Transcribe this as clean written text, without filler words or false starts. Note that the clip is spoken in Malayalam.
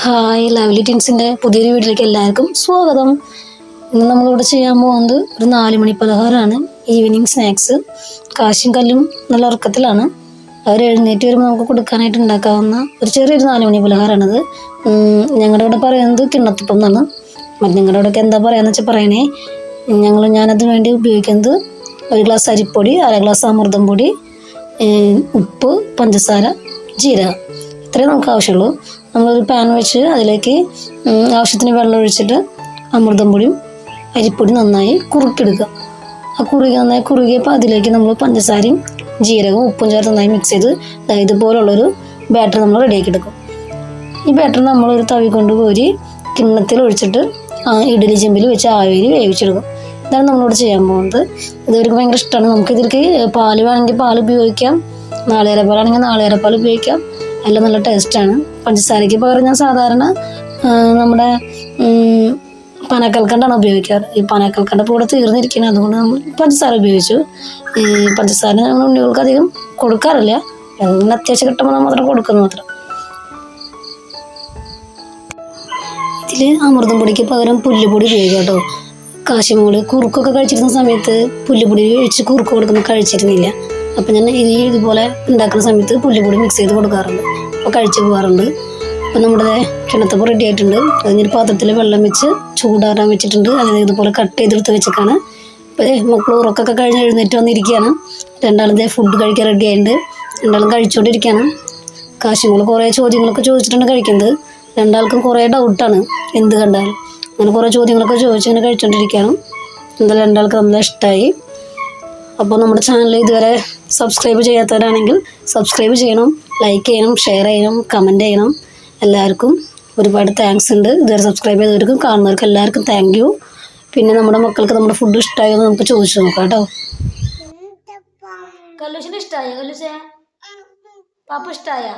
ഹായ് ലവ്ലി ടിൻസിൻ്റെ പുതിയൊരു വീട്ടിലേക്ക് എല്ലാവർക്കും സ്വാഗതം. ഇന്ന് നമ്മളിവിടെ ചെയ്യാൻ പോകുന്നത് ഒരു 4 മണി പലഹാരമാണ്. Evening snacks. കാശും കല്ലും നല്ല ഉറക്കത്തിലാണ്. അവർ എഴുന്നേറ്റ് വരുമ്പോൾ നമുക്ക് കൊടുക്കാനായിട്ട് ഉണ്ടാക്കാവുന്ന ഒരു ചെറിയൊരു 4 മണി പലഹാരമാണിത്. ഞങ്ങളുടെ ഇവിടെ പറയുന്നത് കിണ്ണത്തപ്പം എന്നാണ്. നിങ്ങളുടെ ഇവിടെയൊക്കെ എന്താ പറയുകയെന്ന് വെച്ചാൽ പറയണേ. ഞാനത് വേണ്ടി ഉപയോഗിക്കുന്നത് 1 ഗ്ലാസ് അരിപ്പൊടി, 1/2 ഗ്ലാസ് അമൃതം പൊടി, ഉപ്പ്, പഞ്ചസാര, ജീരകം. ഇത്രയും നമുക്ക് ആവശ്യമുള്ളൂ. നമ്മളൊരു പാൻ വെച്ച് അതിലേക്ക് ആവശ്യത്തിന് വെള്ളം ഒഴിച്ചിട്ട് അമൃതം പൊടിയും അരിപ്പൊടി നന്നായി കുറുക്കിയെടുക്കുക. ആ നന്നായി കുറുകിയപ്പോൾ അതിലേക്ക് നമ്മൾ പഞ്ചസാരയും ജീരകവും ഉപ്പും ചേർത്ത് നന്നായി മിക്സ് ചെയ്ത് ഇതുപോലുള്ളൊരു ബാറ്റർ നമ്മൾ റെഡിയാക്കി എടുക്കും. ഈ ബാറ്റർ നമ്മളൊരു തവി കൊണ്ട് കോരി കിണ്ണത്തിൽ ഒഴിച്ചിട്ട് ഇഡ്ഡലി ചെമ്പിൽ വെച്ച് ആവിയിൽ വേവിച്ചെടുക്കും. ഇതാണ് നമ്മളിവിടെ ചെയ്യാൻ പോകുന്നത്. ഇവർക്ക് ഭയങ്കര ഇഷ്ടമാണ്. നമുക്കിതിലേക്ക് പാൽ വേണമെങ്കിൽ പാൽ ഉപയോഗിക്കാം, നാളികേരപ്പാലാണെങ്കിൽ നാളികേരപ്പാൽ ഉപയോഗിക്കാം. എല്ലാം നല്ല ടേസ്റ്റാണ്. പഞ്ചസാരയ്ക്ക് പകരം ഞാൻ സാധാരണ നമ്മുടെ പനക്കൽക്കണ്ടാണ് ഉപയോഗിക്കാറ്. ഈ പനക്കൽക്കണ്ട കൂടെ തീർന്നിരിക്കുന്നത്, അതുകൊണ്ട് നമ്മൾ പഞ്ചസാര ഉപയോഗിച്ചു. ഈ പഞ്ചസാര ഞങ്ങൾ ഉണ്ണികൾക്ക് അധികം കൊടുക്കാറില്ല, അതുകൊണ്ട് അത്യാവശ്യം കിട്ടുമ്പോൾ മാത്രം കൊടുക്കുന്നത് മാത്രം. ഇതിൽ അമൃതം പൊടിക്ക് പകരം പുല്ലുപൊടി ഉപയോഗിക്കാം കേട്ടോ. കാശിമോള് കുറുക്കൊക്കെ കഴിച്ചിരുന്ന സമയത്ത് പുല്ലുപൊടി ഒഴിച്ച് കുറുക്ക് കൊടുക്കുമ്പോൾ കഴിച്ചിരുന്നില്ല. അപ്പം ഞാൻ ഇതുപോലെ ഉണ്ടാക്കുന്ന സമയത്ത് പുല്ലുപൊടി മിക്സ് ചെയ്ത് കൊടുക്കാറുണ്ട്. അപ്പോൾ കഴിച്ച് പോകാറുണ്ട്. അപ്പോൾ നമ്മുടെ കിണത്തപ്പം റെഡി ആയിട്ടുണ്ട്. അതിനൊരു പാത്രത്തിൽ വെള്ളം വെച്ച് ചൂടാറാൻ വെച്ചിട്ടുണ്ട്. അതായത് ഇതുപോലെ കട്ട് ചെയ്തെടുത്ത് വെച്ചേക്കാണ്. ഇപ്പോൾ മക്കൾ ഉറക്കൊക്കെ കഴിഞ്ഞ് എഴുന്നേറ്റ് വന്നിരിക്കുകയാണ്. രണ്ടാളും ഫുഡ് കഴിക്കാൻ റെഡി ആയിട്ടുണ്ട്. രണ്ടാളും കഴിച്ചുകൊണ്ടിരിക്കുകയാണ്. കാശിമോള് കുറേ ചോദ്യങ്ങളൊക്കെ ചോദിച്ചിട്ടാണ് കഴിക്കുന്നത്. രണ്ടാൾക്കും കുറേ ഡൗട്ടാണ് എന്ത് കണ്ടാലും. അങ്ങനെ കുറേ ചോദ്യങ്ങളൊക്കെ ചോദിച്ചിങ്ങനെ കഴിച്ചുകൊണ്ടിരിക്കുകയാണ്. എന്തായാലും രണ്ടാൾക്ക് നല്ല ഇഷ്ടമായി. അപ്പോൾ നമ്മുടെ ചാനൽ ഇതുവരെ സബ്സ്ക്രൈബ് ചെയ്യാത്തവരാണെങ്കിൽ സബ്സ്ക്രൈബ് ചെയ്യണം, ലൈക്ക് ചെയ്യണം, ഷെയർ ചെയ്യണം, കമൻറ്റ് ചെയ്യണം. എല്ലാവർക്കും ഒരുപാട് താങ്ക്സ് ഉണ്ട്. ഇതുവരെ സബ്സ്ക്രൈബ് ചെയ്തവർക്കും കാണുന്നവർക്ക് എല്ലാവർക്കും താങ്ക് യു. പിന്നെ നമ്മുടെ മക്കൾക്ക് നമ്മുടെ ഫുഡ് ഇഷ്ടമായോ എന്ന് നമുക്ക് ചോദിച്ചു നോക്കാം കേട്ടോ. കല്ലുഷിന് ഇഷ്ടമായോ? കല്ലുഷേ പാപ്പ ഇഷ്ടമായ?